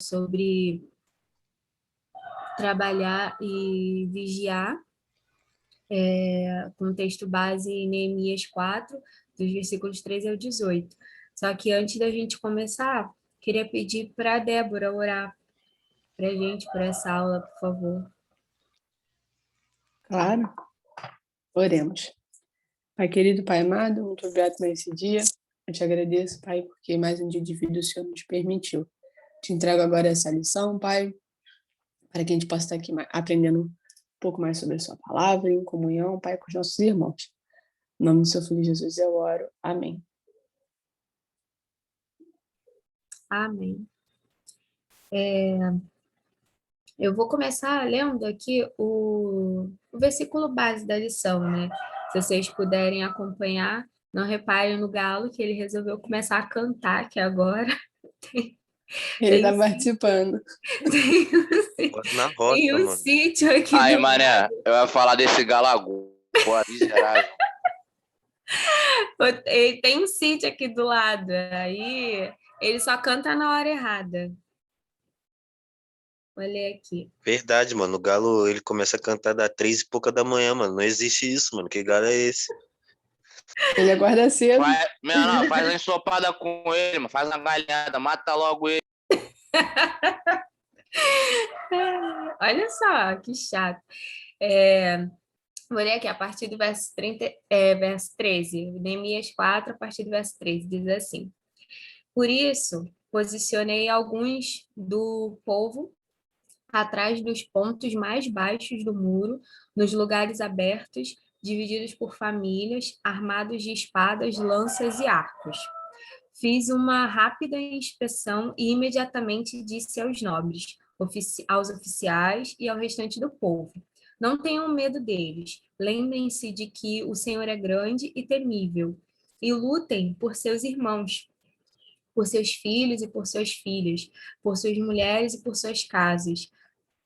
sobre trabalhar e vigiar, com o texto base em Neemias 4, dos versículos 13 ao 18. Só que antes da gente começar, queria pedir para a Débora orar para a gente, por essa aula, por favor. Claro, oremos. Pai querido, Pai amado, muito obrigado por esse dia. Eu te agradeço, Pai, porque mais um dia de vida o Senhor nos permitiu. Te entrego agora essa lição, Pai, para que a gente possa estar aqui aprendendo um pouco mais sobre a sua palavra, em comunhão, Pai, com os nossos irmãos. Em nome do seu Filho Jesus eu oro. Amém. Amém. Eu vou começar lendo aqui o versículo base da lição, né? Se vocês puderem acompanhar, não reparem no galo, que ele resolveu começar a cantar aqui agora. Ele está participando. Na Tem roça, um mano. sítio aqui Aí, do mané, lado. eu ia falar desse galago. Pô, miserável. Ele tem um sítio aqui do lado. Aí ele só canta na hora errada. Olha aqui. Verdade, mano. O galo, ele começa a cantar das 3 e pouca da manhã, mano. Não existe isso, mano. Que galo é esse? Ele acorda cedo. Não, faz uma ensopada com ele, mano. Faz uma galinhada, mata logo ele. Olha só, que chato. Vou ler aqui a partir do verso 13. Neemias 4, a partir do verso 13, diz assim: Por isso, posicionei alguns do povo atrás dos pontos mais baixos do muro, nos lugares abertos, divididos por famílias, armados de espadas, lanças e arcos. Fiz uma rápida inspeção e imediatamente disse aos nobres, aos oficiais e ao restante do povo: Não tenham medo deles. Lembrem-se de que o Senhor é grande e temível. E lutem por seus irmãos, por seus filhos e por suas filhas, por suas mulheres e por suas casas.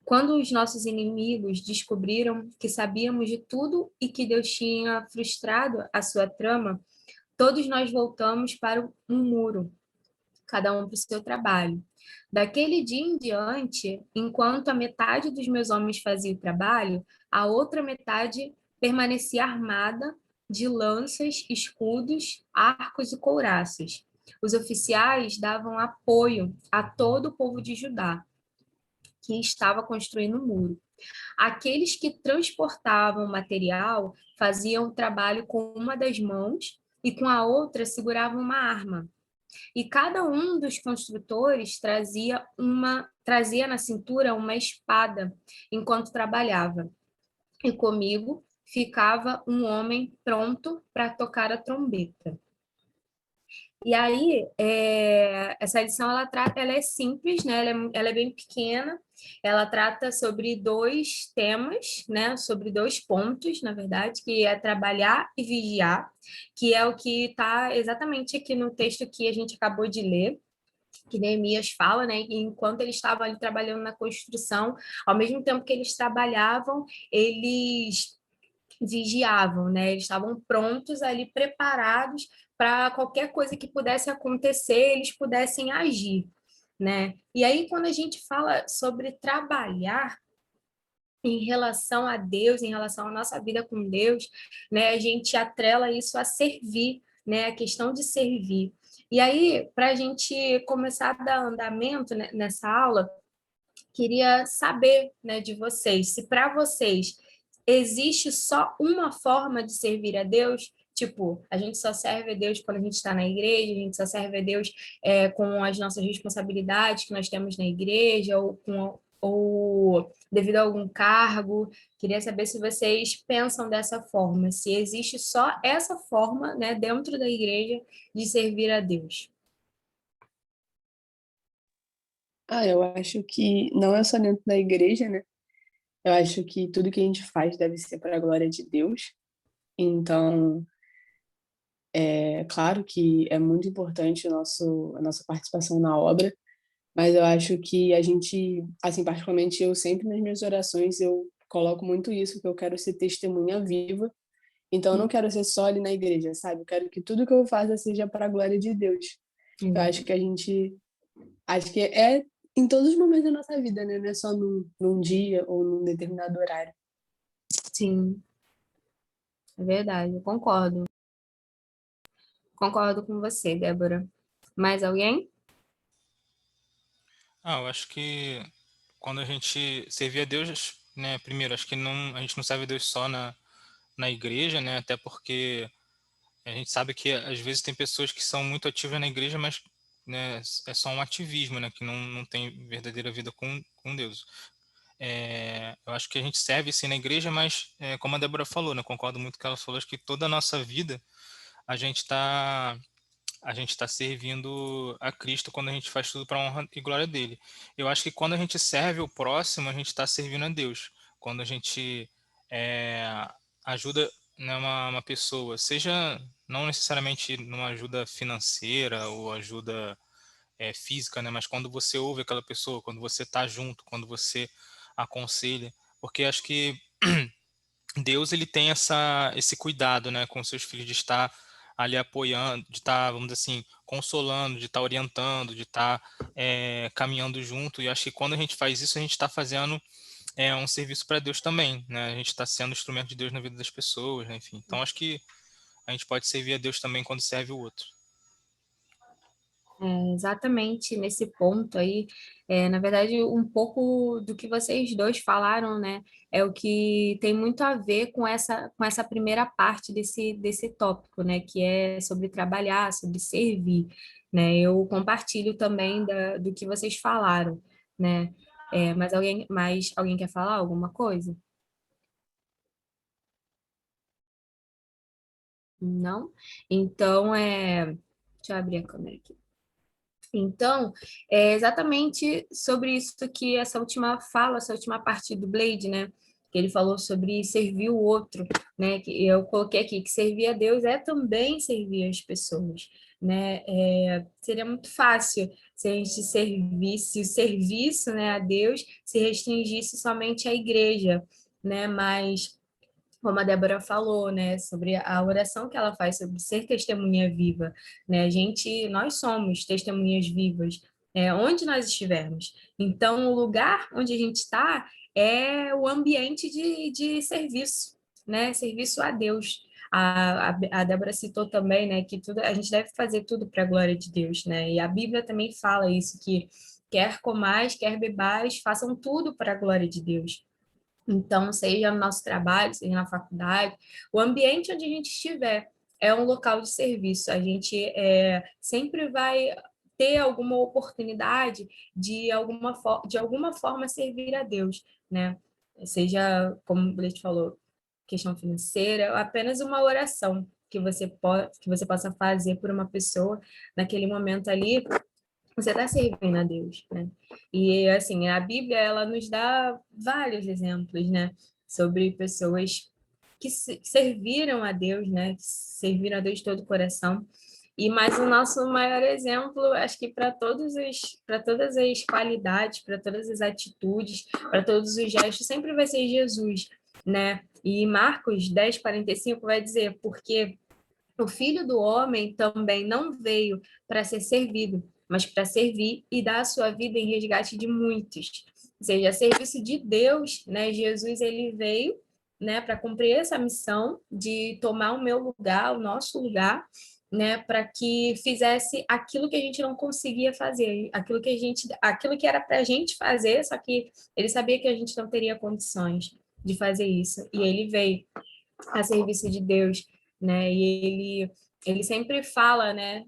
Quando os nossos inimigos descobriram que sabíamos de tudo e que Deus tinha frustrado a sua trama, todos nós voltamos para um muro, cada um para o seu trabalho. Daquele dia em diante, enquanto a metade dos meus homens fazia o trabalho, a outra metade permanecia armada de lanças, escudos, arcos e couraças. Os oficiais davam apoio a todo o povo de Judá, que estava construindo o muro. Aqueles que transportavam material faziam o trabalho com uma das mãos e com a outra seguravam uma arma. E cada um dos construtores trazia na cintura uma espada enquanto trabalhava. E comigo ficava um homem pronto para tocar a trombeta. E aí, essa lição, ela é simples, né? Ela é bem pequena, ela trata sobre dois temas, né? Sobre dois pontos, na verdade, que é trabalhar e vigiar, que é o que está exatamente aqui no texto que a gente acabou de ler, que Neemias fala, né? E enquanto eles estavam ali trabalhando na construção, ao mesmo tempo que eles trabalhavam, eles vigiavam, né? Eles estavam prontos ali, preparados para qualquer coisa que pudesse acontecer, eles pudessem agir, né? E aí, quando a gente fala sobre trabalhar em relação a Deus, em relação à nossa vida com Deus, né? A gente atrela isso a servir, né? A questão de servir. E aí, para a gente começar a dar andamento nessa aula, queria saber, né, de vocês, se para vocês existe só uma forma de servir a Deus, tipo, a gente só serve a Deus quando a gente está na igreja, a gente só serve a Deus com as nossas responsabilidades que nós temos na igreja, ou devido a algum cargo. Queria saber se vocês pensam dessa forma, se existe só essa forma, né, dentro da igreja de servir a Deus. Eu acho que não é só dentro da igreja, né? Eu acho que tudo que a gente faz deve ser para a glória de Deus. Então, é claro que é muito importante a nossa participação na obra, mas eu acho que a gente, assim, particularmente eu sempre nas minhas orações, eu coloco muito isso, que eu quero ser testemunha viva. Então, eu não quero ser só ali na igreja, sabe? Eu quero que tudo que eu faça seja para a glória de Deus. Eu acho que acho que em todos os momentos da nossa vida, né? Não é só num dia ou num determinado horário. Sim, é verdade, eu concordo. Concordo com você, Débora. Mais alguém? Eu acho que quando a gente servir a Deus, né, primeiro, acho que não, a gente não serve a Deus só na igreja, né, até porque a gente sabe que às vezes tem pessoas que são muito ativas na igreja, mas né, é só um ativismo, né, que não tem verdadeira vida com Deus. Eu acho que a gente serve sim na igreja, mas como a Débora falou, né, concordo muito com o que ela falou, acho que toda a nossa vida a gente está a gente está servindo a Cristo quando a gente faz tudo para a honra e glória dele. Eu acho que quando a gente serve o próximo, a gente está servindo a Deus. Quando a gente é, ajuda, né, uma pessoa, seja não necessariamente numa ajuda financeira ou ajuda física, né, mas quando você ouve aquela pessoa, quando você está junto, quando você aconselha, porque acho que Deus ele tem esse cuidado, né, com seus filhos de estar ali apoiando, de estar, vamos dizer assim, consolando, de estar orientando, de estar caminhando junto. E acho que quando a gente faz isso, a gente está fazendo um serviço para Deus também, né? A gente está sendo instrumento de Deus na vida das pessoas, né? Enfim. Então acho que a gente pode servir a Deus também quando serve o outro. Exatamente nesse ponto aí, na verdade, um pouco do que vocês dois falaram, né, é o que tem muito a ver com essa primeira parte desse tópico, né, que é sobre trabalhar, sobre servir, né, eu compartilho também do que vocês falaram, né, mas alguém quer falar alguma coisa? Não? Então, deixa eu abrir a câmera aqui. Então, é exatamente sobre isso que essa última fala, essa última parte do Blade, né? Que ele falou sobre servir o outro, né? Que eu coloquei aqui que servir a Deus é também servir as pessoas, né? Seria muito fácil se a gente servisse o serviço, né, a Deus se restringisse somente à igreja, né? Mas como a Débora falou, né, sobre a oração que ela faz sobre ser testemunha viva, né, nós somos testemunhas vivas, onde nós estivermos. Então, o lugar onde a gente está é o ambiente de serviço, né, serviço a Deus. A Débora citou também, né, que a gente deve fazer tudo para a glória de Deus, né, e a Bíblia também fala isso, que quer comais, quer bebais, façam tudo para a glória de Deus. Então, seja no nosso trabalho, seja na faculdade, o ambiente onde a gente estiver é um local de serviço. A gente sempre vai ter alguma oportunidade de alguma forma servir a Deus, né? Seja, como o Blake falou, questão financeira, ou apenas uma oração que você possa fazer por uma pessoa naquele momento ali, você está servindo a Deus, né? E assim, a Bíblia ela nos dá vários exemplos, né, sobre pessoas que serviram a Deus, né, que serviram a Deus de todo o coração. E mais o nosso maior exemplo, acho que para todas as qualidades, para todas as atitudes, para todos os gestos, sempre vai ser Jesus, né? E Marcos 10:45 vai dizer, porque o Filho do Homem também não veio para ser servido, mas para servir e dar a sua vida em resgate de muitos. Ou seja, a serviço de Deus, né? Jesus ele veio, né, para cumprir essa missão de tomar o meu lugar, o nosso lugar, né, para que fizesse aquilo que a gente não conseguia fazer, aquilo que era para a gente fazer, só que ele sabia que a gente não teria condições de fazer isso, e ele veio a serviço de Deus, né? E ele sempre fala, né,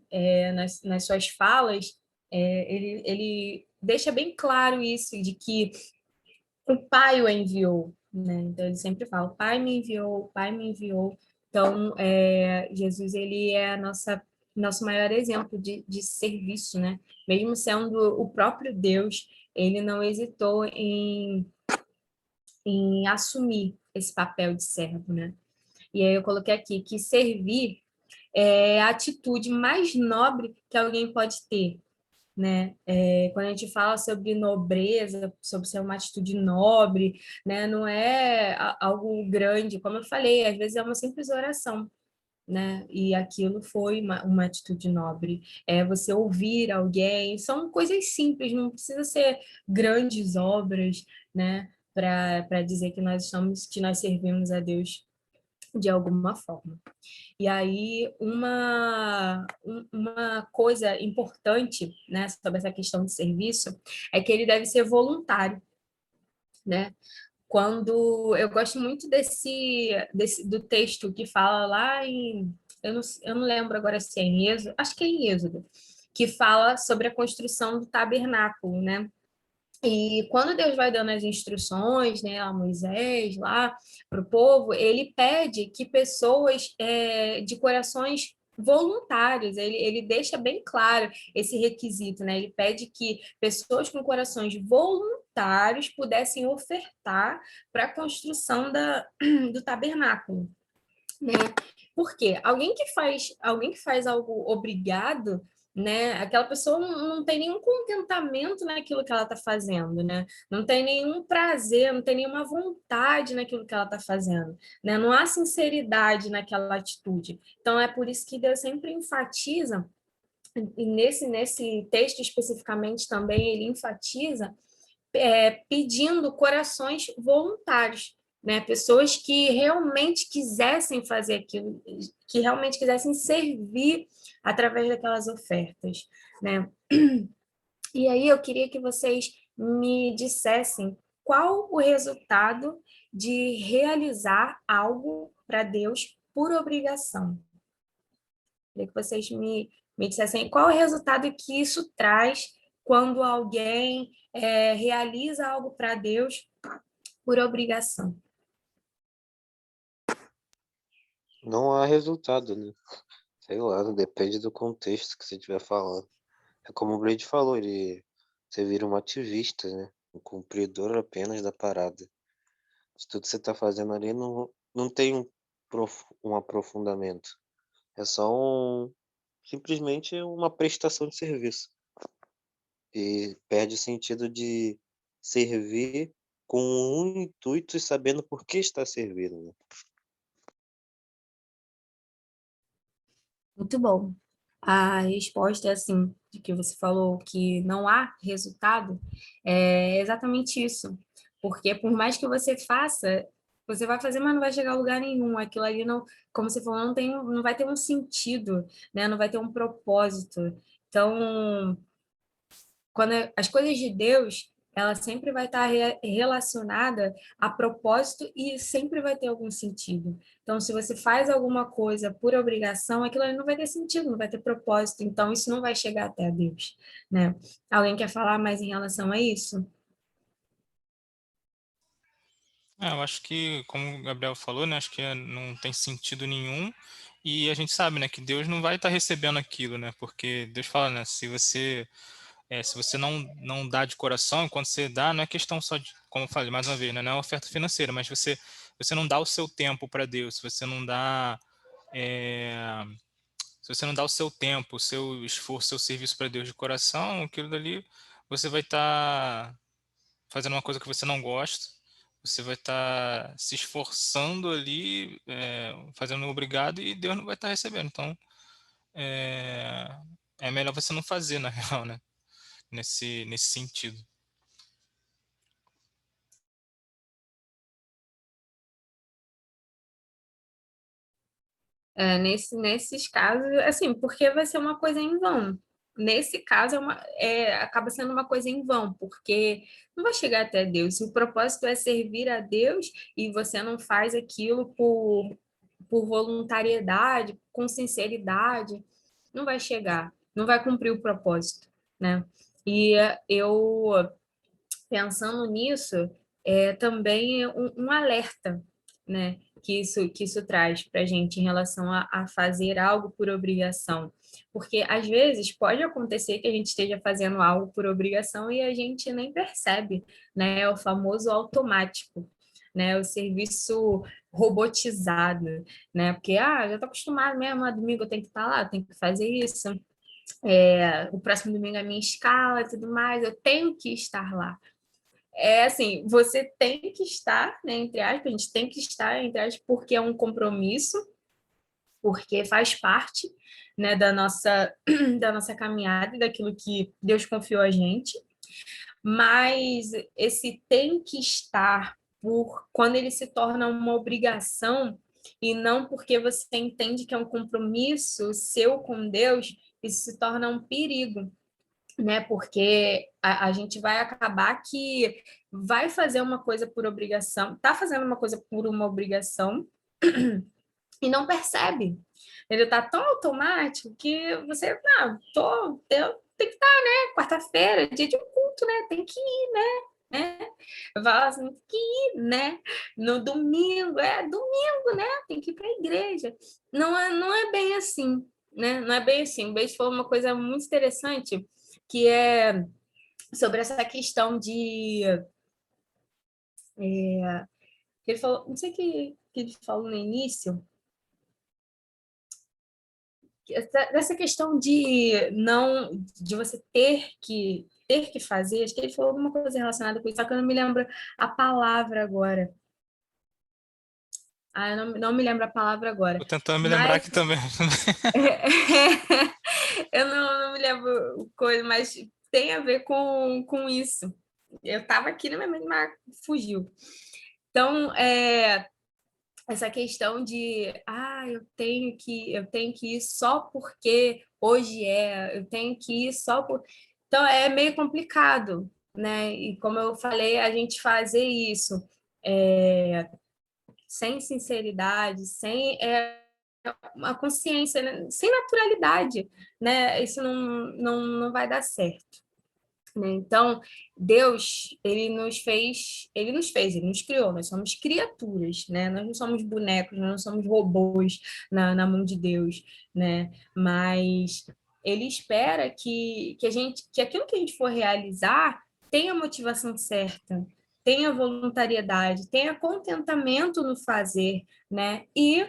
nas suas falas, ele deixa bem claro isso, de que o Pai o enviou, né? Então, ele sempre fala, o Pai me enviou, o Pai me enviou. Então, Jesus, ele é nosso maior exemplo de serviço, né? Mesmo sendo o próprio Deus, ele não hesitou em assumir esse papel de servo, né? E aí eu coloquei aqui que servir é a atitude mais nobre que alguém pode ter, né? Quando a gente fala sobre nobreza, sobre ser uma atitude nobre, né? Não é algo grande, como eu falei, às vezes é uma simples oração, né? E aquilo foi uma atitude nobre. É você ouvir alguém, são coisas simples, não precisa ser grandes obras, né? Para dizer que nós servimos a Deus de alguma forma. E aí, uma coisa importante, né, sobre essa questão de serviço é que ele deve ser voluntário, né? Quando eu gosto muito do texto que fala lá em eu não lembro agora se é em Êxodo, acho que é em Êxodo, que fala sobre a construção do tabernáculo, né? E quando Deus vai dando as instruções, né, a Moisés lá para o povo, ele pede que pessoas de corações voluntários, ele deixa bem claro esse requisito, né? Ele pede que pessoas com corações voluntários pudessem ofertar para a construção do tabernáculo, né? Porque alguém que faz algo obrigado, né? Aquela pessoa não tem nenhum contentamento naquilo que ela está fazendo, né? Não tem nenhum prazer, não tem nenhuma vontade naquilo que ela está fazendo, né? Não há sinceridade naquela atitude. Então é por isso que Deus sempre enfatiza, e nesse texto especificamente também ele enfatiza pedindo corações voluntários, né? Pessoas que realmente quisessem fazer aquilo, que realmente quisessem servir através daquelas ofertas, né? E aí eu queria que vocês me dissessem qual o resultado de realizar algo para Deus por obrigação. Queria que vocês me dissessem qual é o resultado que isso traz quando alguém realiza algo para Deus por obrigação. Não há resultado, né? Sei lá, depende do contexto que você estiver falando. É como o Blade falou, você vira um ativista, né? Um cumpridor apenas da parada. Se tudo que você tá fazendo ali não tem um aprofundamento. É só simplesmente uma prestação de serviço. E perde o sentido de servir com um intuito e sabendo por que está servindo, né? Muito bom. A resposta é assim, de que você falou que não há resultado, é exatamente isso. Porque por mais que você faça, você vai fazer, mas não vai chegar a lugar nenhum. Aquilo ali não, como você falou, não vai ter um sentido, né? Não vai ter um propósito. Então, as coisas de Deus, ela sempre vai estar relacionada a propósito e sempre vai ter algum sentido. Então, se você faz alguma coisa por obrigação, aquilo ali não vai ter sentido, não vai ter propósito. Então, isso não vai chegar até a Deus, né? Alguém quer falar mais em relação a isso? Eu acho que, como o Gabriel falou, né, acho que não tem sentido nenhum. E a gente sabe, né, que Deus não vai estar recebendo aquilo, né? Porque Deus fala, né, se você não dá de coração, quando você dá, não é questão só de, como eu falei mais uma vez, né, não é oferta financeira, mas você não dá o seu tempo para Deus, é, se você não dá o seu tempo, o seu esforço, o seu serviço para Deus de coração, aquilo dali você vai estar fazendo uma coisa que você não gosta, você vai estar se esforçando ali, fazendo obrigado e Deus não vai estar recebendo. Então, é, é melhor você não fazer, na real, né? Nesse sentido. Nesses casos, assim, porque vai ser uma coisa em vão. Nesse caso, acaba sendo uma coisa em vão, porque não vai chegar até Deus. Se o propósito é servir a Deus e você não faz aquilo por voluntariedade, com sinceridade, não vai chegar, não vai cumprir o propósito, né? E eu, pensando nisso, também um alerta, né? Que isso traz para a gente em relação a fazer algo por obrigação. Porque às vezes pode acontecer que a gente esteja fazendo algo por obrigação e a gente nem percebe, né? É o famoso automático, né? O serviço robotizado, né? Porque já estou acostumado mesmo, domingo eu tenho que estar lá, eu tenho que fazer isso. O próximo domingo é a minha escala e tudo mais, eu tenho que estar lá. É assim, você tem que estar, né, entre aspas, a gente tem que estar, entre aspas, porque é um compromisso, porque faz parte, né, da nossa, da nossa caminhada e daquilo que Deus confiou a gente, mas esse tem que estar por quando ele se torna uma obrigação e não porque você entende que é um compromisso seu com Deus, isso se torna um perigo, né? Porque a gente vai acabar que vai fazer uma coisa por obrigação, tá fazendo uma coisa por uma obrigação e não percebe. Ele tá tão automático que você, não, tem que estar, né? Quarta-feira, dia de culto, né? Tem que ir, né? Eu falo assim, tem que ir, né? No domingo, domingo, né? Tem que ir para a igreja. Não é bem assim, né? Não é bem assim. O Beijo falou uma coisa muito interessante, que é sobre essa questão de... ele falou, não sei o que ele falou no início, dessa questão de não, de você ter que fazer, acho que ele falou alguma coisa relacionada com isso, só que eu não me lembro a palavra agora. Eu não me lembro a palavra agora. Tô tentando me lembrar Mas aqui também. eu não me lembro coisa, mas tem a ver com isso. Eu estava aqui na minha mente, mas fugiu. Então, essa questão de eu tenho que ir só porque hoje eu tenho que ir só por. Então é meio complicado, né? E como eu falei, a gente fazer isso sem sinceridade, sem uma consciência, né? Sem naturalidade, né? Isso não vai dar certo. Né? Então, Deus, ele nos criou, nós somos criaturas, né? Nós não somos bonecos, nós não somos robôs na mão de Deus, né? Mas ele espera que aquilo que a gente for realizar tenha a motivação certa, tenha voluntariedade, tenha contentamento no fazer, né? E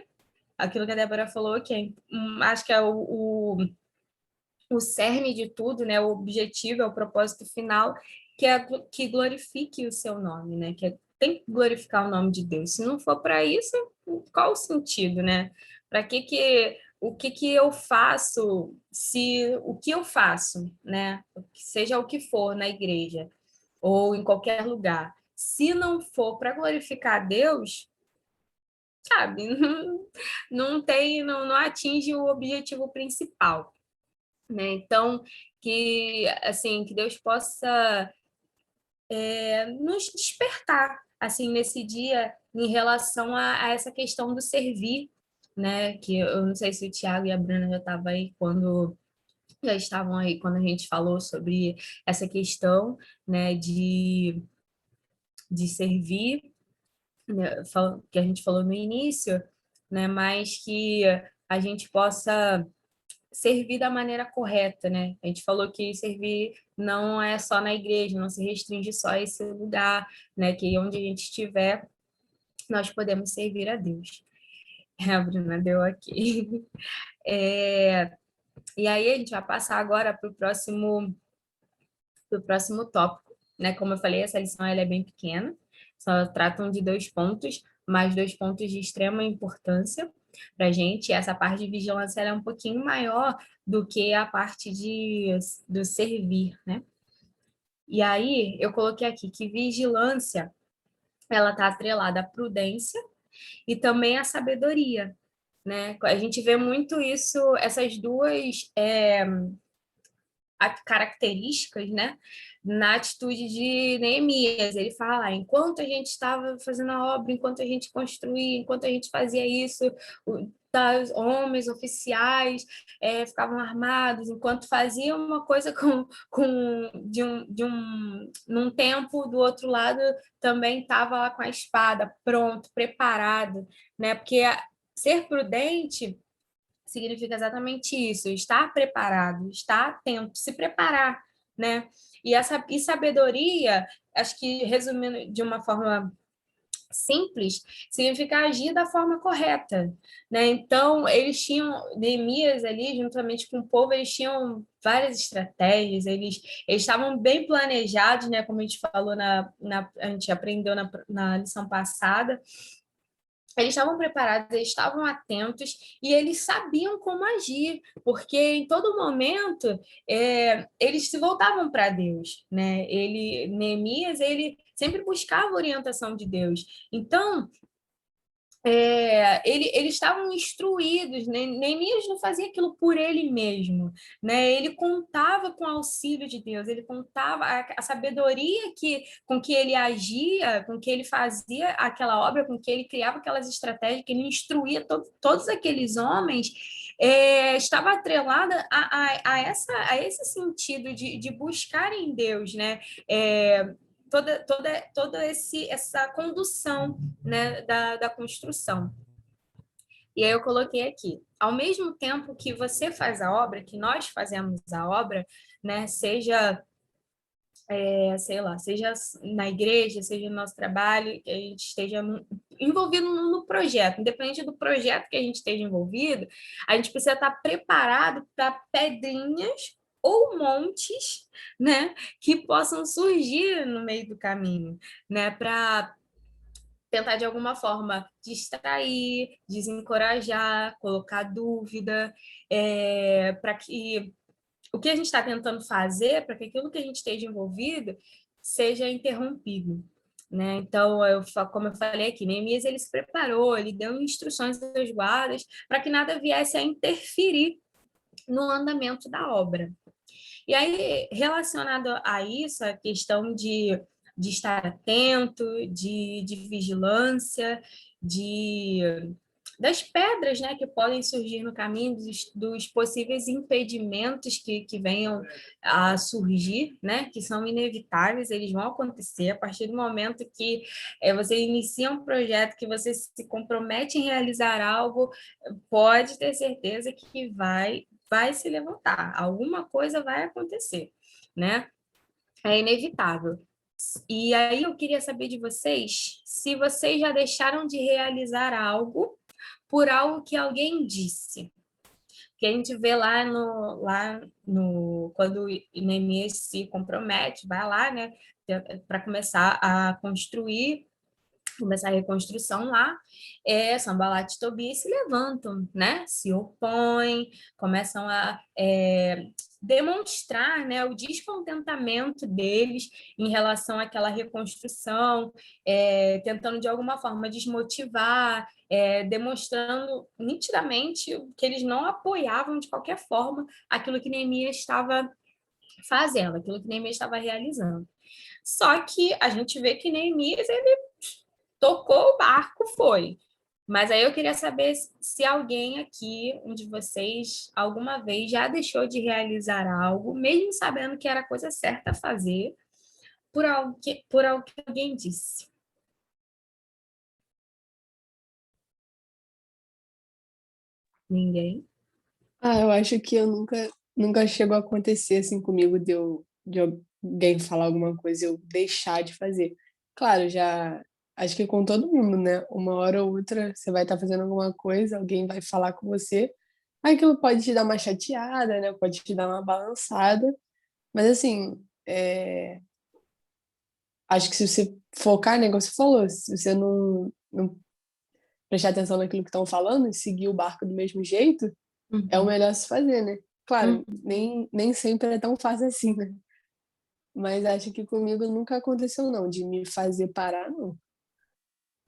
aquilo que a Débora falou, acho que é o cerne de tudo, né? O objetivo, é o propósito final, que glorifique o seu nome, né? Tem que glorificar o nome de Deus. Se não for para isso, qual o sentido, né? Para o que eu faço, se o que eu faço, né? Seja o que for na igreja ou em qualquer lugar, se não for para glorificar a Deus, sabe? Não atinge o objetivo principal, né? Então, que Deus possa nos despertar, assim, nesse dia, em relação a essa questão do servir, né? Que eu não sei se o Tiago e a Bruna já estavam aí quando a gente falou sobre essa questão, né? De servir, né, que a gente falou no início, né? Mas que a gente possa servir da maneira correta, né? A gente falou que servir não é só na igreja, não se restringe só a esse lugar, né? Que onde a gente estiver, nós podemos servir a Deus. A Bruna deu aqui. E aí a gente vai passar agora para o próximo tópico, né? Como eu falei, essa lição ela é bem pequena, só tratam de 2 pontos, mas 2 pontos de extrema importância para a gente. Essa parte de vigilância ela é um pouquinho maior do que a parte do servir, né? E aí eu coloquei aqui que vigilância ela está atrelada à prudência e também à sabedoria, né? A gente vê muito isso, essas duas características, né, na atitude de Neemias. Ele fala, enquanto a gente estava fazendo a obra, enquanto a gente construía, enquanto a gente fazia isso, os homens oficiais ficavam armados, enquanto faziam uma coisa num tempo, do outro lado também estava lá com a espada, pronto, preparado, né, porque ser prudente significa exatamente isso, estar preparado, estar atento, se preparar, né? E sabedoria, acho que resumindo de uma forma simples, significa agir da forma correta, né? Então, Neemias ali, juntamente com o povo, eles tinham várias estratégias, eles estavam bem planejados, né? Como a gente falou, a gente aprendeu na lição passada, eles estavam preparados, eles estavam atentos e eles sabiam como agir, porque em todo momento eles se voltavam para Deus, né? Neemias, ele sempre buscava a orientação de Deus. Então, eles estavam instruídos, né? Neemias não fazia aquilo por ele mesmo, né? Ele contava com o auxílio de Deus, ele contava a sabedoria com que ele agia, com que ele fazia aquela obra, com que ele criava aquelas estratégias, que ele instruía todos aqueles homens, estava atrelada a esse sentido de buscar em Deus, né? Toda essa condução, né, da construção. E aí eu coloquei aqui, ao mesmo tempo que você faz a obra, que nós fazemos a obra, né, seja, sei lá, seja na igreja, seja no nosso trabalho, que a gente esteja envolvido no projeto, independente do projeto que a gente esteja envolvido, a gente precisa estar preparado para pedrinhas ou montes, né, que possam surgir no meio do caminho, né, para tentar de alguma forma distrair, desencorajar, colocar dúvida, para que o que a gente está tentando fazer, para que aquilo que a gente esteja envolvido seja interrompido. Né? Então, como eu falei aqui, Neemias ele se preparou, ele deu instruções aos guardas para que nada viesse a interferir no andamento da obra. E aí, relacionado a isso, a questão de estar atento, de vigilância, das pedras, né, que podem surgir no caminho, dos possíveis impedimentos que venham a surgir, né, que são inevitáveis, eles vão acontecer a partir do momento que você inicia um projeto, que você se compromete em realizar algo, pode ter certeza que vai se levantar, alguma coisa vai acontecer, né? É inevitável. E aí eu queria saber de vocês se vocês já deixaram de realizar algo por algo que alguém disse. Que a gente vê quando Neemias se compromete, vai lá, né, para começar a construir, começar a reconstrução lá, Sanbalat e Tobias se levantam, né? Se opõem, começam a demonstrar, né, o descontentamento deles em relação àquela reconstrução, tentando de alguma forma desmotivar, demonstrando nitidamente que eles não apoiavam de qualquer forma aquilo que Neemias estava fazendo, aquilo que Neemias estava realizando. Só que a gente vê que Neemias ele tocou o barco, foi. Mas aí eu queria saber se alguém aqui, um de vocês, alguma vez já deixou de realizar algo, mesmo sabendo que era a coisa certa a fazer, por algo que alguém disse. Ninguém? Eu acho que eu nunca chegou a acontecer assim comigo de alguém falar alguma coisa e eu deixar de fazer. Claro, já acho que com todo mundo, né? Uma hora ou outra você vai estar fazendo alguma coisa, alguém vai falar com você, aí aquilo pode te dar uma chateada, né? Pode te dar uma balançada, mas assim, acho que se você focar, né, como você falou, se você não prestar atenção naquilo que estão falando e seguir o barco do mesmo jeito, é o melhor se fazer, né? Claro, nem sempre é tão fácil assim, né? Mas acho que comigo nunca aconteceu, não, de me fazer parar, não.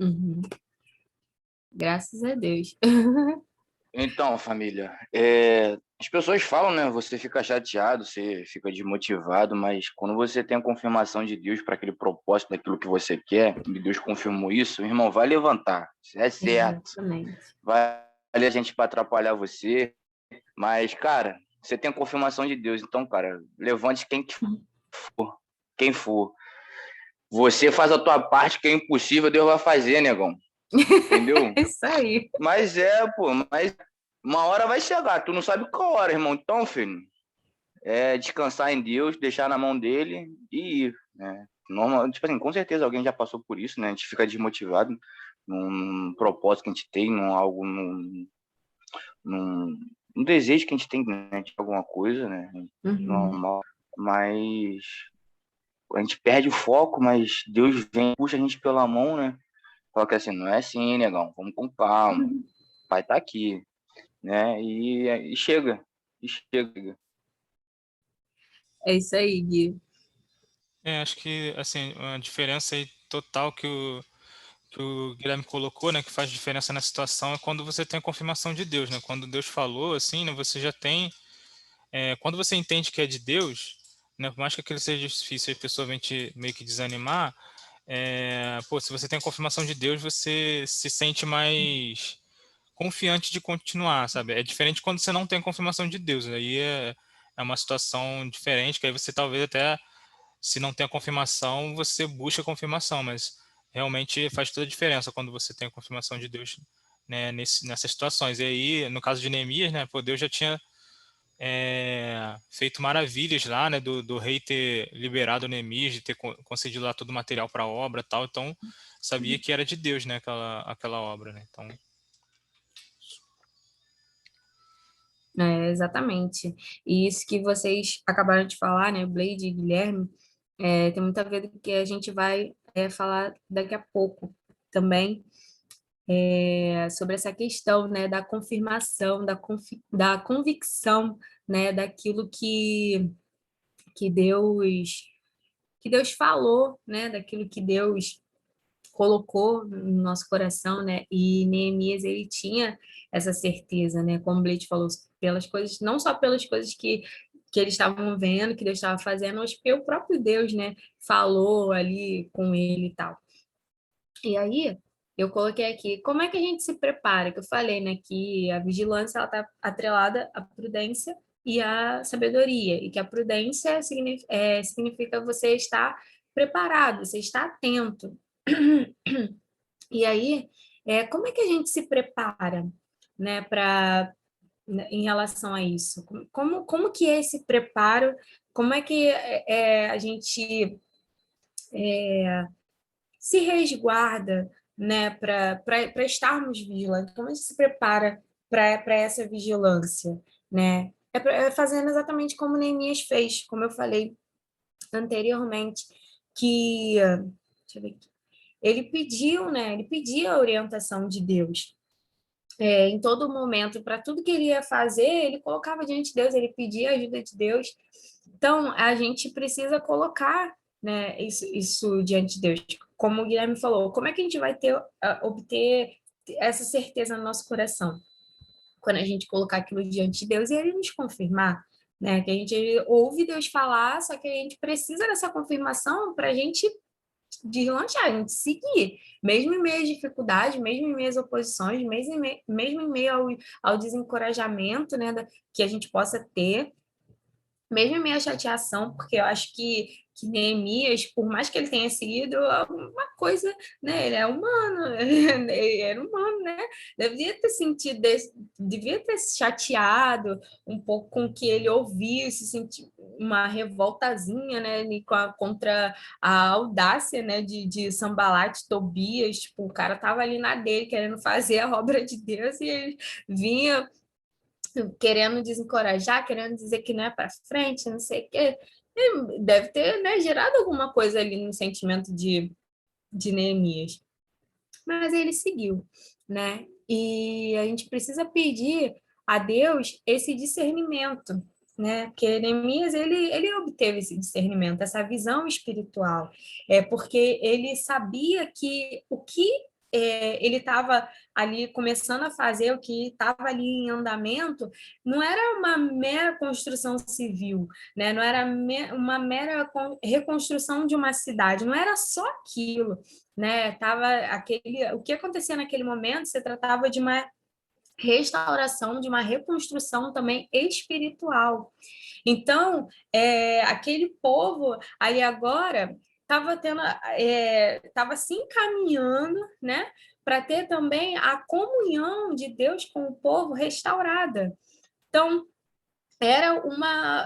Uhum. Graças a Deus. Então, família, as pessoas falam, né? Você fica chateado, você fica desmotivado, mas quando você tem a confirmação de Deus para aquele propósito daquilo que você quer, e Deus confirmou isso, irmão, vai levantar. Isso é certo. Exatamente. Vai ali a gente para atrapalhar você, mas, cara, você tem a confirmação de Deus, então, cara, levante quem for. Você faz a tua parte, que é impossível, Deus vai fazer, negão. Entendeu? É isso aí. Mas mas uma hora vai chegar, tu não sabe qual hora, irmão. Então, filho, descansar em Deus, deixar na mão dele e ir, né? Normal, tipo assim, com certeza alguém já passou por isso, né? A gente fica desmotivado num propósito que a gente tem, num desejo que a gente tem, né, de alguma coisa, né? Normal. Mas a gente perde o foco, mas Deus vem, puxa a gente pela mão, né? Só que assim, não é assim, negão, vamos com calma, o pai tá aqui, né? E chega, e chega. É isso aí, Gui. Acho que, assim, a diferença aí total que o Guilherme colocou, né, que faz diferença na situação é quando você tem a confirmação de Deus, né? Quando Deus falou, assim, né, você já tem... quando você entende que é de Deus, né, por mais que aquilo seja difícil e a pessoa vem te meio que desanimar, pô, se você tem a confirmação de Deus, você se sente mais confiante de continuar, sabe? É diferente quando você não tem a confirmação de Deus, aí é uma situação diferente, que aí você talvez até, se não tem a confirmação, você busca a confirmação, mas realmente faz toda a diferença quando você tem a confirmação de Deus, né, nessas situações. E aí, no caso de Neemias, né, pô, Deus já tinha feito maravilhas lá, né, do rei ter liberado Neemias, de ter concedido lá todo o material para a obra e tal, então sabia que era de Deus, né, aquela obra, né, então... Exatamente. E isso que vocês acabaram de falar, né, Blade e Guilherme, tem muito a ver com o que a gente vai falar daqui a pouco também, sobre essa questão, né, da confirmação, da convicção, né, daquilo que que Deus falou, né, daquilo que Deus colocou no nosso coração, né? E Neemias ele tinha essa certeza, né? Como o Blade falou, pelas coisas, não só pelas coisas que eles estavam vendo, que Deus estava fazendo, mas pelo próprio Deus, né? Falou ali com ele e tal. E aí, eu coloquei aqui, como é que a gente se prepara? Que eu falei, né, que a vigilância ela está atrelada à prudência e à sabedoria, e que a prudência significa você estar preparado, você estar atento. E aí, como é que a gente se prepara, né, em relação a isso? Como que é esse preparo? Como é que a gente se resguarda, né, para estarmos vigilantes? Como a gente se prepara para essa vigilância, né? Fazendo exatamente como Neemias fez, como eu falei anteriormente, que, deixa eu ver aqui, ele pediu, né? Ele pedia a orientação de Deus. Em todo momento, para tudo que ele ia fazer, ele colocava diante de Deus, ele pedia a ajuda de Deus. Então, a gente precisa colocar, né, isso diante de Deus. Como o Guilherme falou, como é que a gente vai obter essa certeza no nosso coração? Quando a gente colocar aquilo diante de Deus e ele nos confirmar, né? Que a gente ouve Deus falar, só que a gente precisa dessa confirmação para a gente deslanchar, a gente seguir, mesmo em meio às dificuldades, mesmo em meio às oposições, mesmo em meio ao desencorajamento, né, que a gente possa ter, mesmo em meio à chateação, porque eu acho que Neemias, por mais que ele tenha seguido alguma coisa, né, ele é humano, ele era humano, né, devia ter se chateado um pouco com o que ele ouviu, se sentir uma revoltazinha, né, contra a audácia, né, de Sanbalat, Tobias, tipo, o cara tava ali na dele, querendo fazer a obra de Deus, e ele vinha querendo desencorajar, querendo dizer que não é para frente, não sei o quê. E deve ter, né, gerado alguma coisa ali no sentimento de Neemias. Mas ele seguiu, né? E a gente precisa pedir a Deus esse discernimento, né? Porque Neemias, ele obteve esse discernimento, essa visão espiritual, porque ele sabia que o que ele estava ali começando a fazer, o que estava ali em andamento, não era uma mera construção civil, né? Não era uma mera reconstrução de uma cidade, não era só aquilo, né? O que acontecia naquele momento se tratava de uma restauração, de uma reconstrução também espiritual. Então, aquele povo ali agora estava se encaminhando, né, para ter também a comunhão de Deus com o povo restaurada. Então,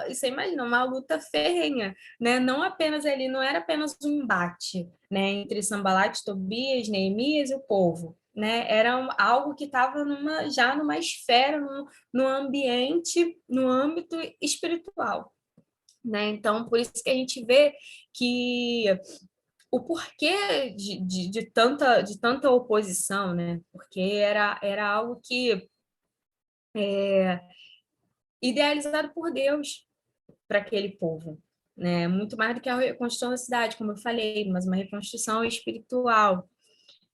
você imagina, uma luta ferrenha, né? Não apenas ali, não era apenas um embate, né, entre Sanbalat, Tobias, Neemias e o povo, né? Era algo que estava já numa esfera, no ambiente, no âmbito espiritual, né? Então, por isso que a gente vê que o porquê de tanta oposição, né? Porque era algo que idealizado por Deus para aquele povo, né? Muito mais do que a reconstrução da cidade, como eu falei, mas uma reconstrução espiritual.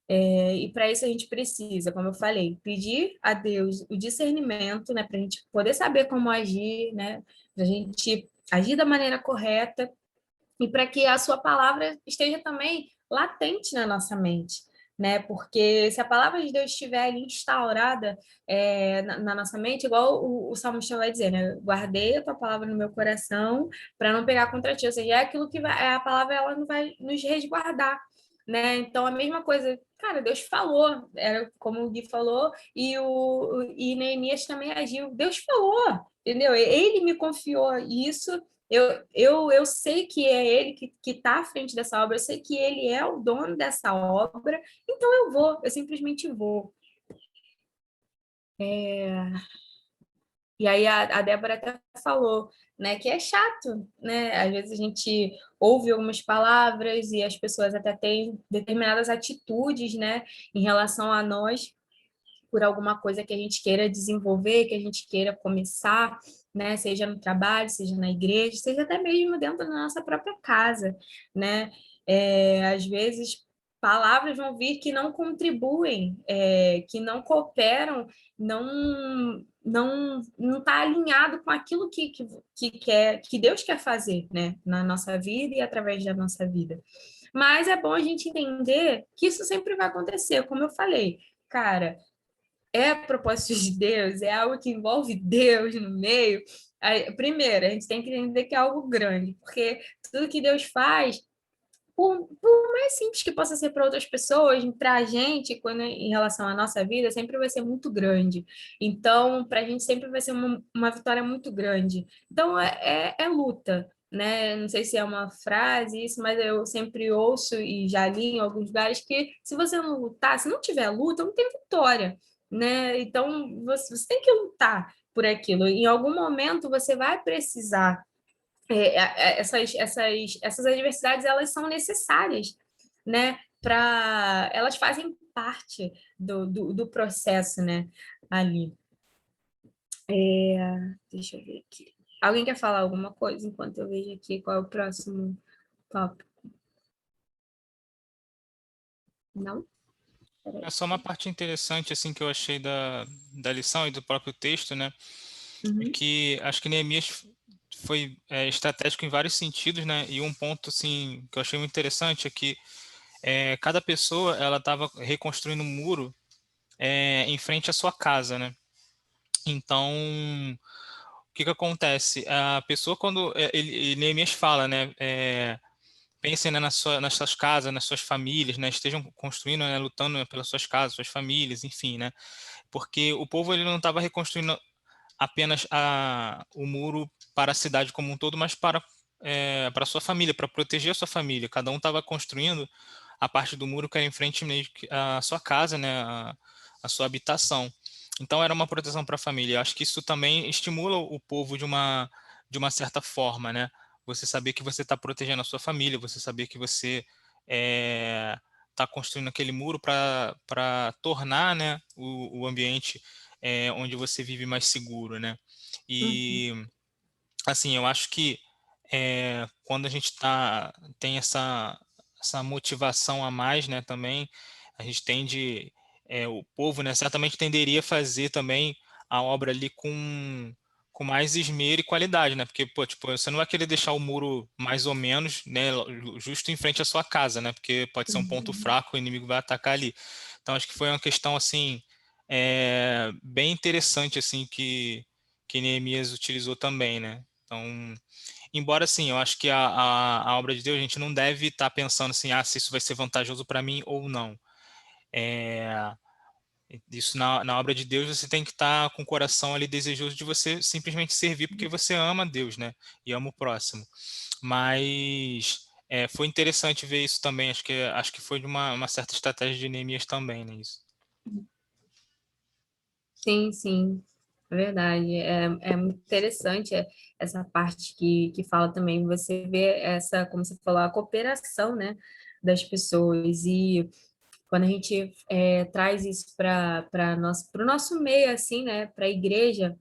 E para isso a gente precisa, como eu falei, pedir a Deus o discernimento, né? Para a gente poder saber como agir, né? Para a gente agir da maneira correta e para que a sua palavra esteja também latente na nossa mente, né? Porque se a palavra de Deus estiver ali instaurada na nossa mente, igual o salmista vai dizer, né? Guardei a tua palavra no meu coração para não pegar contra ti, ou seja, é aquilo que a palavra ela não vai nos resguardar, né? Então a mesma coisa, cara, Deus falou, era como o Gui falou, e Neemias também agiu. Deus falou, entendeu? Ele me confiou isso. Eu sei que é ele que está à frente dessa obra, eu sei que ele é o dono dessa obra, então eu simplesmente vou. E aí a Débora até falou, né, que é chato, né? Às vezes a gente ouve algumas palavras e as pessoas até têm determinadas atitudes, né, em relação a nós, por alguma coisa que a gente queira desenvolver, que a gente queira começar, né? Seja no trabalho, seja na igreja, seja até mesmo dentro da nossa própria casa, né? Às vezes palavras vão vir que não contribuem, que não cooperam, não está alinhado com aquilo que Deus quer fazer, né? Na nossa vida e através da nossa vida. Mas é bom a gente entender que isso sempre vai acontecer, como eu falei, cara, é propósito de Deus, é algo que envolve Deus no meio. Primeiro, a gente tem que entender que é algo grande, porque tudo que Deus faz, por mais simples que possa ser para outras pessoas, para a gente, em relação à nossa vida, sempre vai ser muito grande. Então, para a gente sempre vai ser uma vitória muito grande. Então, é luta. Né? Não sei se é uma frase isso, mas eu sempre ouço e já li em alguns lugares que se você não lutar, se não tiver luta, não tem vitória, né? Então você tem que lutar por aquilo. Em algum momento você vai precisar. Essas adversidades elas são necessárias, né? Elas fazem parte do processo, né? Ali. Deixa eu ver aqui. Alguém quer falar alguma coisa enquanto eu vejo aqui qual é o próximo tópico? Não? É só uma parte interessante assim que eu achei da lição e do próprio texto, né? É que acho que Neemias foi estratégico em vários sentidos, né? E um ponto assim que eu achei muito interessante é que cada pessoa ela estava reconstruindo um muro em frente à sua casa, né? Então, o que acontece? A pessoa quando Neemias fala, né? Pensem, né, nas suas casas, nas suas famílias, né? Estejam construindo, né, lutando, né, pelas suas casas, suas famílias, enfim, né? Porque o povo ele não estava reconstruindo apenas o muro para a cidade como um todo, mas para a sua família, para proteger a sua família. Cada um estava construindo a parte do muro que era em frente mesmo à sua casa, né, a sua habitação. Então era uma proteção para a família. Eu acho que isso também estimula o povo de uma certa forma, né? Você saber que você está protegendo a sua família, você saber que você está construindo aquele muro para tornar, né, o ambiente onde você vive mais seguro, né? E assim, eu acho que quando a gente tem essa motivação a mais, né, também, a gente o povo, né, certamente tenderia a fazer também a obra ali com mais esmero e qualidade, né, porque, pô, tipo, você não vai querer deixar o muro mais ou menos, né, justo em frente à sua casa, né, porque pode ser um ponto fraco, o inimigo vai atacar ali. Então, acho que foi uma questão, assim, bem interessante, assim, que Neemias utilizou também, né. Então, embora sim, eu acho que a obra de Deus, a gente não deve estar pensando assim, se isso vai ser vantajoso para mim ou não. Isso na obra de Deus, você tem que estar com o coração ali desejoso de você simplesmente servir porque você ama Deus, né? E ama o próximo. Mas foi interessante ver isso também. Acho que foi de uma certa estratégia de Neemias também, né? Isso. Sim, sim, é verdade. É muito interessante essa parte que fala também, você vê como você falou, a cooperação, né, das pessoas. E quando a gente traz isso para o nosso meio, assim, né, para a igreja,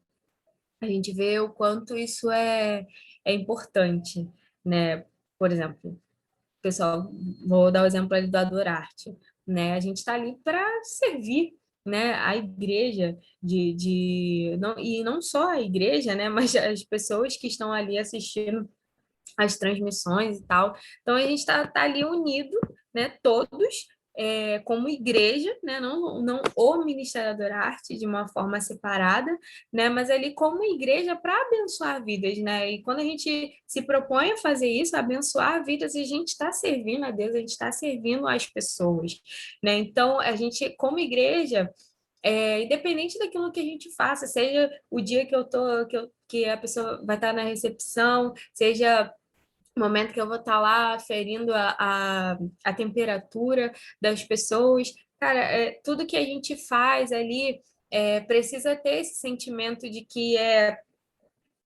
a gente vê o quanto isso é importante, né? Por exemplo, pessoal, vou dar o exemplo ali do Adorarte, né? A gente está ali para servir, né? A igreja não, e não só a igreja, né? Mas as pessoas que estão ali assistindo as transmissões e tal. Então a gente está ali unido, né? Todos como igreja, né? Não o Ministério da Arte de uma forma separada, né? Mas ali como igreja para abençoar vidas, né? E quando a gente se propõe a fazer isso, abençoar vidas, a gente está servindo a Deus, a gente está servindo as pessoas, né? Então a gente como igreja independente daquilo que a gente faça, seja o dia que eu tô, que a pessoa vai estar na recepção, seja o momento que eu vou estar lá ferindo a temperatura das pessoas, cara, tudo que a gente faz ali precisa ter esse sentimento de que é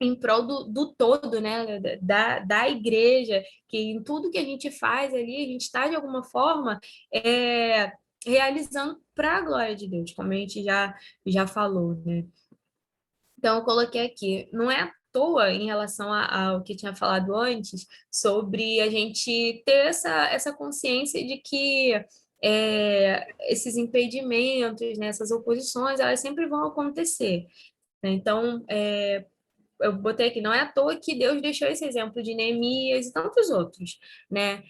em prol do todo, né, da igreja, que em tudo que a gente faz ali, a gente está, de alguma forma, realizando para a glória de Deus, como a gente já falou, né? Então, eu coloquei aqui, não é à toa em relação ao que tinha falado antes, sobre a gente ter essa consciência de que esses impedimentos, né, essas oposições, elas sempre vão acontecer, né? Então, eu botei aqui, não é à toa que Deus deixou esse exemplo de Neemias e tantos outros, né?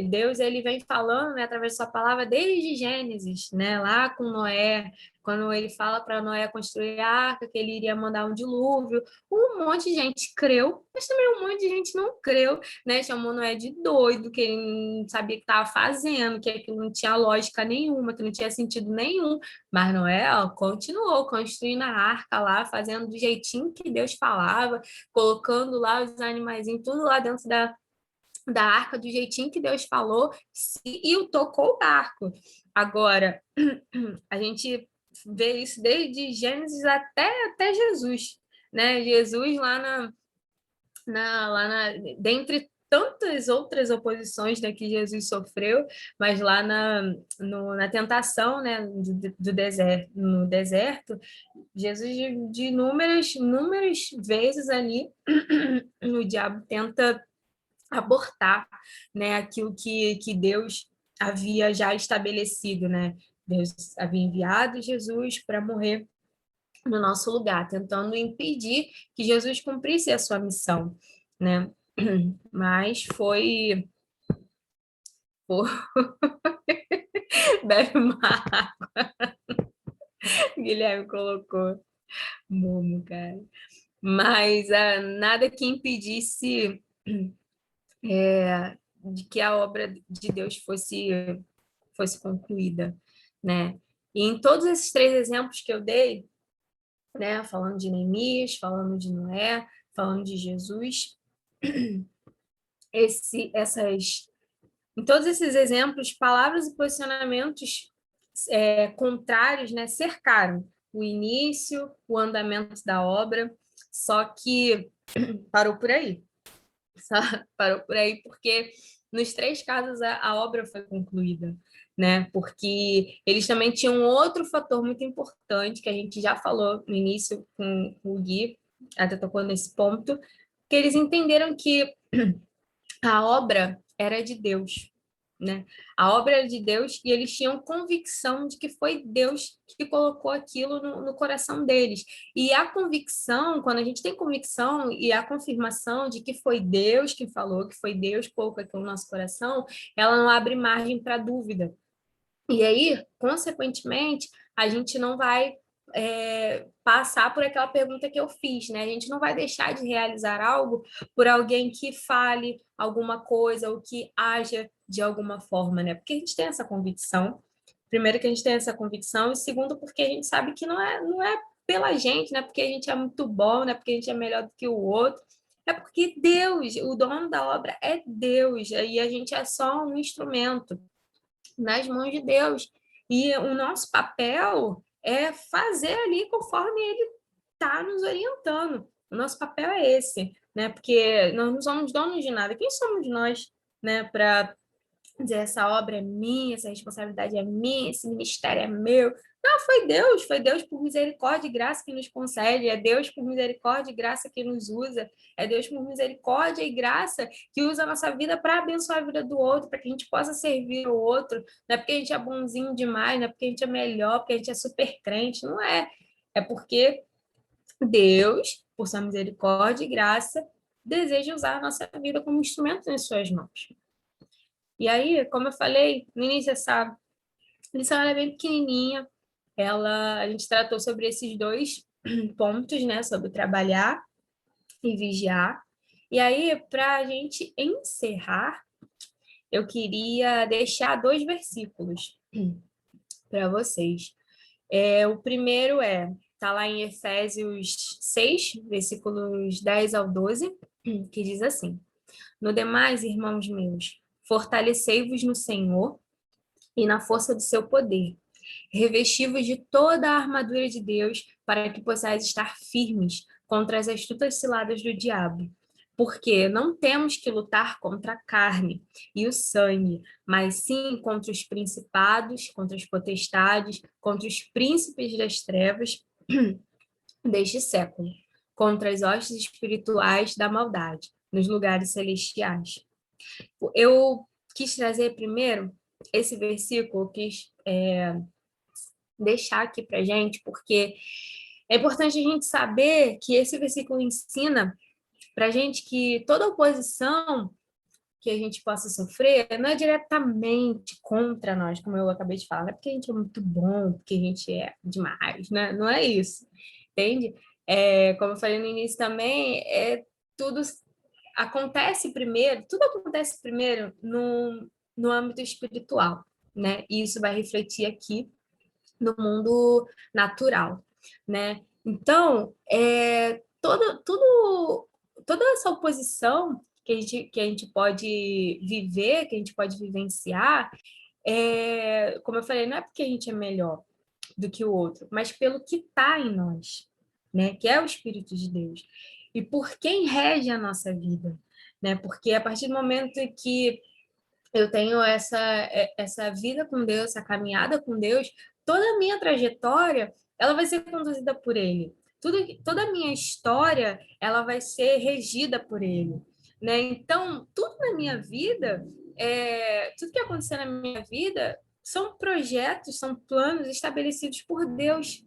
Deus, ele vem falando, né, através da sua palavra desde Gênesis, né, lá com Noé, quando ele fala para Noé construir a arca, que ele iria mandar um dilúvio, um monte de gente creu, mas também um monte de gente não creu, né? Chamou Noé de doido, que ele não sabia o que estava fazendo, que aquilo não tinha lógica nenhuma, que não tinha sentido nenhum, mas Noé, ó, continuou construindo a arca lá, fazendo do jeitinho que Deus falava, colocando lá os animaizinhos, tudo lá dentro da arca, do jeitinho que Deus falou, e o tocou o barco. Agora, a gente vê isso desde Gênesis até Jesus, né? Jesus dentre tantas outras oposições, né, que Jesus sofreu, mas lá na tentação, né, do deserto, no deserto, Jesus de inúmeras vezes ali o diabo tenta abortar, né, aquilo que Deus havia já estabelecido, né? Deus havia enviado Jesus para morrer no nosso lugar, tentando impedir que Jesus cumprisse a sua missão, né? Mas foi... Bebe uma água. Guilherme colocou Momo, cara. Mas nada que impedisse de que a obra de Deus fosse concluída, né? E em todos esses 3 exemplos que eu dei, né, falando de Neemias, falando de Noé, falando de Jesus, em todos esses exemplos, palavras e posicionamentos contrários, né, cercaram o início, o andamento da obra, só que parou por aí. Parou por aí porque nos 3 casos a obra foi concluída, né? Porque eles também tinham outro fator muito importante que a gente já falou no início com o Gui, até tocou nesse ponto, que eles entenderam que a obra era de Deus, né? A obra era de Deus e eles tinham convicção de que foi Deus que colocou aquilo no coração deles. E a convicção, quando a gente tem convicção e a confirmação de que foi Deus que falou, que foi Deus que colocou aquilo no nosso coração, ela não abre margem para dúvida. E aí, consequentemente, a gente não vai passar por aquela pergunta que eu fiz, né? A gente não vai deixar de realizar algo por alguém que fale alguma coisa ou que haja de alguma forma, né? Porque a gente tem essa convicção. Primeiro que a gente tem essa convicção, e segundo porque a gente sabe que não é pela gente, né? Porque a gente é muito bom, né? Porque a gente é melhor do que o outro. É porque Deus, o dono da obra é Deus, e a gente é só um instrumento nas mãos de Deus. E o nosso papel é fazer ali conforme ele está nos orientando. O nosso papel é esse, né? Porque nós não somos donos de nada. Quem somos nós, né? Para dizer, essa obra é minha, essa responsabilidade é minha, esse ministério é meu. Não, foi Deus por misericórdia e graça que nos concede, é Deus por misericórdia e graça que nos usa, é Deus por misericórdia e graça que usa a nossa vida para abençoar a vida do outro, para que a gente possa servir o outro. Não é porque a gente é bonzinho demais, não é porque a gente é melhor, porque a gente é super crente, não é. É porque Deus, por sua misericórdia e graça, deseja usar a nossa vida como instrumento em suas mãos. E aí, como eu falei no início, essa lição é bem pequenininha. A gente tratou sobre esses dois pontos, né? Sobre trabalhar e vigiar. E aí, para a gente encerrar, eu queria deixar 2 versículos para vocês. O primeiro tá lá em Efésios 6, versículos 10 ao 12, que diz assim: No demais, irmãos meus, fortalecei-vos no Senhor e na força do seu poder. Revesti-vos de toda a armadura de Deus, para que possais estar firmes contra as astutas ciladas do diabo. Porque não temos que lutar contra a carne e o sangue, mas sim contra os principados, contra as potestades, contra os príncipes das trevas deste século, contra as hostes espirituais da maldade nos lugares celestiais. Eu quis trazer primeiro esse versículo, quis deixar aqui para gente, porque é importante a gente saber que esse versículo ensina para gente que toda oposição que a gente possa sofrer não é diretamente contra nós, como eu acabei de falar, não é porque a gente é muito bom, porque a gente é demais, né? Não é isso, entende? Como eu falei no início também, tudo tudo acontece primeiro no âmbito espiritual, né? E isso vai refletir aqui no mundo natural, né? Então, toda essa oposição que a gente pode viver, que a gente pode vivenciar, como eu falei, não é porque a gente é melhor do que o outro, mas pelo que está em nós, né? Que é o Espírito de Deus. E por quem rege a nossa vida, né? Porque a partir do momento que eu tenho essa vida com Deus, essa caminhada com Deus, toda a minha trajetória, ela vai ser conduzida por Ele. Toda a minha história, ela vai ser regida por Ele, né? Então, tudo na minha vida, tudo que acontecer na minha vida, são projetos, são planos estabelecidos por Deus.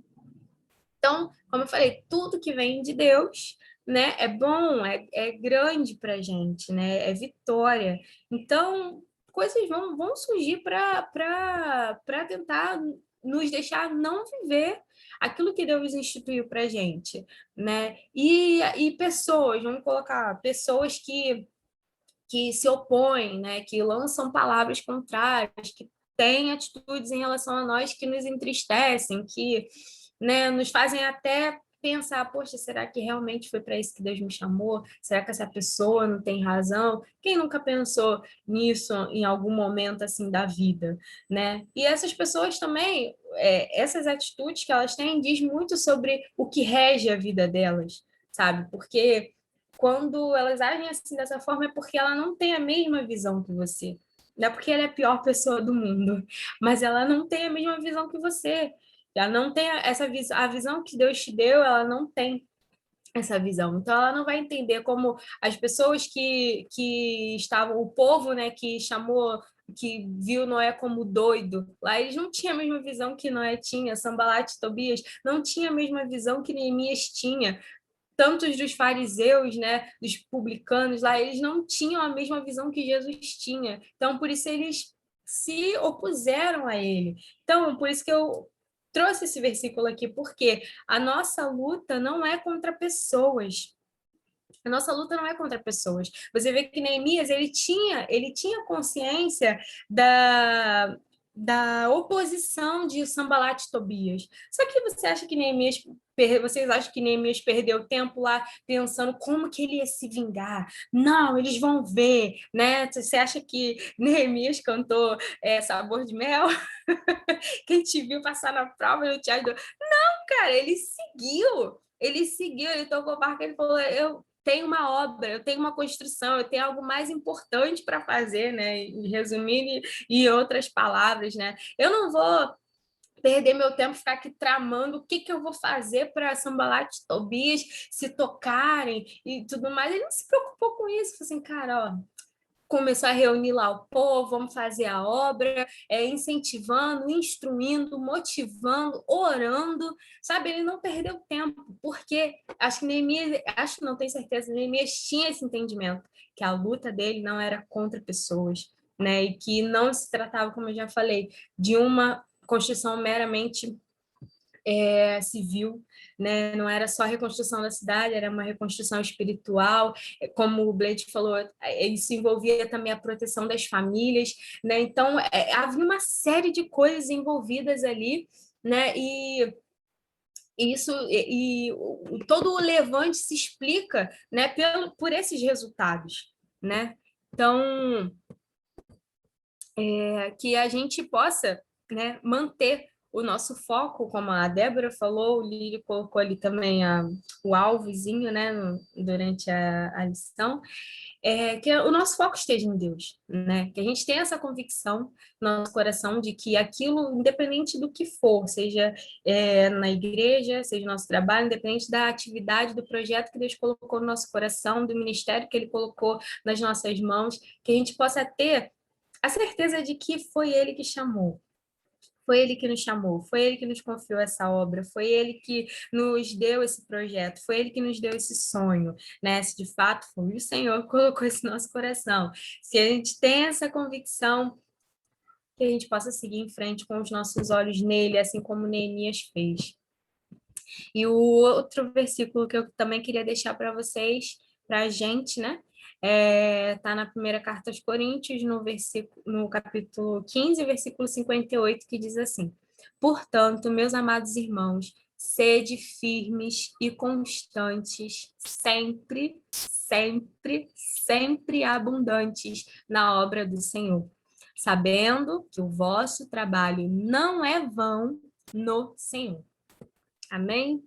Então, como eu falei, tudo que vem de Deus, né, é bom, é grande para a gente, né, é vitória. Então, coisas vão surgir para tentar nos deixar não viver aquilo que Deus instituiu para a gente, né? E pessoas, vamos colocar pessoas que se opõem, né, que lançam palavras contrárias, que têm atitudes em relação a nós que nos entristecem, que, né, nos fazem até pensar, poxa, será que realmente foi para isso que Deus me chamou? Será que essa pessoa não tem razão? Quem nunca pensou nisso em algum momento assim da vida, né? E essas pessoas também, essas atitudes que elas têm, diz muito sobre o que rege a vida delas, sabe? Porque quando elas agem assim dessa forma é porque ela não tem a mesma visão que você. Não é porque ela é a pior pessoa do mundo, mas ela não tem a mesma visão que você. Ela não tem essa visão, a visão que Deus te deu, ela não tem essa visão. Então ela não vai entender como as pessoas que estavam, o povo, né, que viu Noé como doido, lá eles não tinham a mesma visão que Noé tinha, Sanbalat e Tobias não tinham a mesma visão que Neemias tinha, tantos dos fariseus, né, dos publicanos lá, eles não tinham a mesma visão que Jesus tinha. Então, por isso eles se opuseram a ele. Então, por isso que eu trouxe esse versículo aqui, porque a nossa luta não é contra pessoas. A nossa luta não é contra pessoas. Você vê que Neemias, ele tinha consciência da oposição de Sanbalat e Tobias. Só que vocês acham que Neemias perdeu tempo lá pensando como que ele ia se vingar? Não, eles vão ver, né? Você acha que Neemias cantou Sabor de Mel? Quem te viu passar na prova no teatro? Não, cara, ele seguiu, ele tocou o barco, ele falou, tenho uma obra, eu tenho uma construção, eu tenho algo mais importante para fazer, né? Resumindo em outras palavras, né? Eu não vou perder meu tempo, ficar aqui tramando o que, que eu vou fazer para Sanbalat e Tobias se tocarem e tudo mais. Ele não se preocupou com isso. Falei assim, cara, ó, começou a reunir lá o povo, vamos fazer a obra, incentivando, instruindo, motivando, orando, sabe? Ele não perdeu tempo, porque acho que Neemias, acho que não tenho certeza, Neemias tinha esse entendimento, que a luta dele não era contra pessoas, né? E que não se tratava, como eu já falei, de uma construção meramente civil, né? Não era só a reconstrução da cidade, era uma reconstrução espiritual, como o Blade falou, isso envolvia também a proteção das famílias, né? Então, havia uma série de coisas envolvidas ali, né? Todo o levante se explica, né, por esses resultados, né? Então, que a gente possa, né, manter o nosso foco, como a Débora falou, o Lírio colocou ali também o alvozinho, né, durante a lição, que o nosso foco esteja em Deus, né, que a gente tenha essa convicção no nosso coração de que aquilo, independente do que for, seja na igreja, seja no nosso trabalho, independente da atividade, do projeto que Deus colocou no nosso coração, do ministério que Ele colocou nas nossas mãos, que a gente possa ter a certeza de que foi Ele que chamou, foi Ele que nos chamou, foi Ele que nos confiou essa obra, foi Ele que nos deu esse projeto, foi Ele que nos deu esse sonho, né? Se de fato foi o Senhor que colocou esse nosso coração. Se a gente tem essa convicção, que a gente possa seguir em frente com os nossos olhos nele, assim como Neemias fez. E o outro versículo que eu também queria deixar para vocês, para a gente, né? Tá na primeira carta aos Coríntios, no capítulo 15, versículo 58, que diz assim: Portanto, meus amados irmãos, sede firmes e constantes, sempre, sempre, sempre abundantes na obra do Senhor, sabendo que o vosso trabalho não é vão no Senhor. Amém?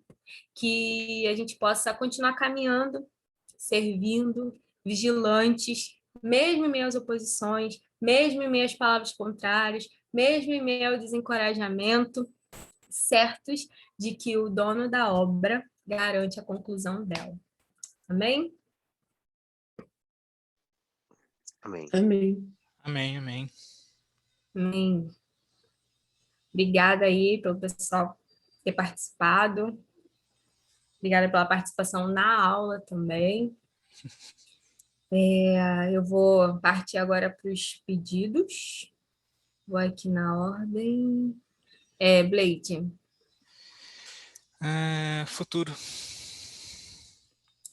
Que a gente possa continuar caminhando, servindo, vigilantes, mesmo em meio às oposições, mesmo em meio às palavras contrárias, mesmo em meio ao desencorajamento, certos de que o dono da obra garante a conclusão dela. Amém? Amém. Amém. Amém, amém. Amém. Obrigada aí pelo pessoal ter participado. Obrigada pela participação na aula também. Eu vou partir agora para os pedidos. Vou aqui na ordem. Blade, Futuro.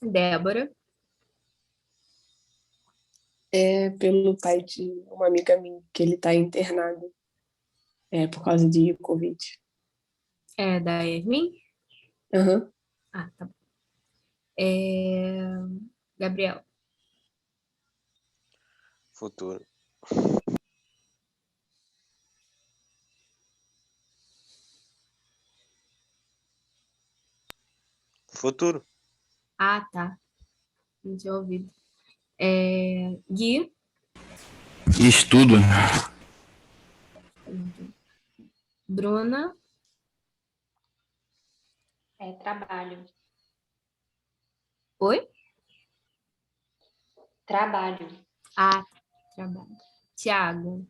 Débora, É pelo pai de uma amiga minha, que ele tá internado por causa de Covid. da Yasmin. Aham. Ah, tá bom. Gabriel, Futuro. Futuro. ah, tá. Não tinha ouvido. Gui, Estudo. Bruna, Trabalho. oi? Trabalho. Ah, trabalho. Tiago,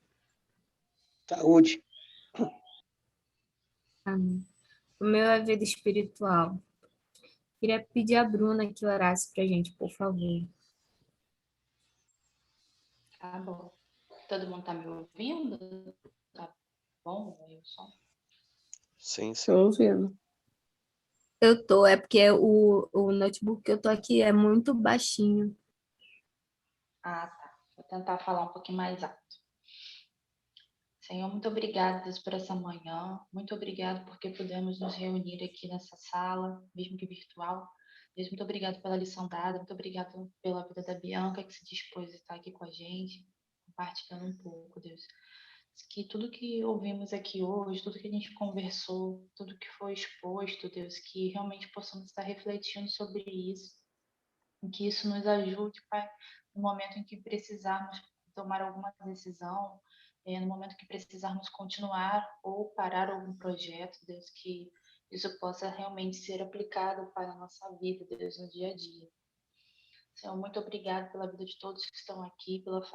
Saúde. amém. O meu é vida espiritual. Queria pedir a Bruna que orasse pra gente, por favor. Tá bom. Todo mundo tá me ouvindo? Tá bom, Wilson? Sim, sim. Tô ouvindo. Eu tô, é porque o notebook que eu tô aqui é muito baixinho. Ah, tá. Vou tentar falar um pouquinho mais alto. Senhor, muito obrigada, Deus, por essa manhã. Muito obrigado porque pudemos nos reunir aqui nessa sala, mesmo que virtual. Deus, muito obrigado pela lição dada. Muito obrigado pela vida da Bianca, que se dispôs a estar aqui com a gente, compartilhando um pouco, Deus. Que tudo que ouvimos aqui hoje, tudo que a gente conversou, tudo que foi exposto, Deus, que realmente possamos estar refletindo sobre isso que isso nos ajude, Pai, no momento em que precisarmos tomar alguma decisão, no momento que precisarmos continuar ou parar algum projeto, Deus, que isso possa realmente ser aplicado, Pai, na nossa vida, Deus, no dia a dia. Senhor, muito obrigado pela vida de todos que estão aqui, pelas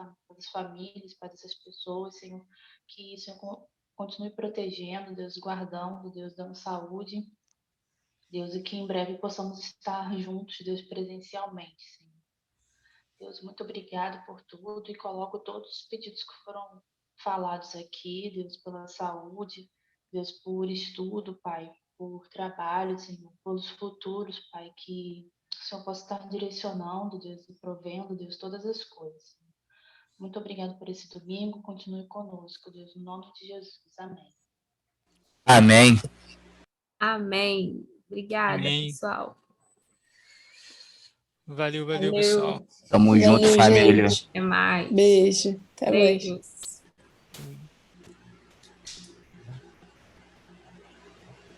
famílias, Pai, dessas pessoas, Senhor, que o Senhor continue protegendo, Deus, guardando, Deus, dando saúde, Deus, e que em breve possamos estar juntos, Deus, presencialmente, Senhor. Deus, muito obrigado por tudo e coloco todos os pedidos que foram falados aqui, Deus, pela saúde, Deus, por estudo, Pai, por trabalho, Senhor, pelos futuros, Pai, que o Senhor possa estar direcionando, Deus, e provendo, Deus, todas as coisas. Muito obrigado por esse domingo, continue conosco, Deus, no nome de Jesus. Amém. Amém. Amém. Obrigada, Amém. pessoal. Valeu, Valeu. pessoal. Tamo junto, Valeu, família. gente. Até mais. Beijo. Até mais. Beijos.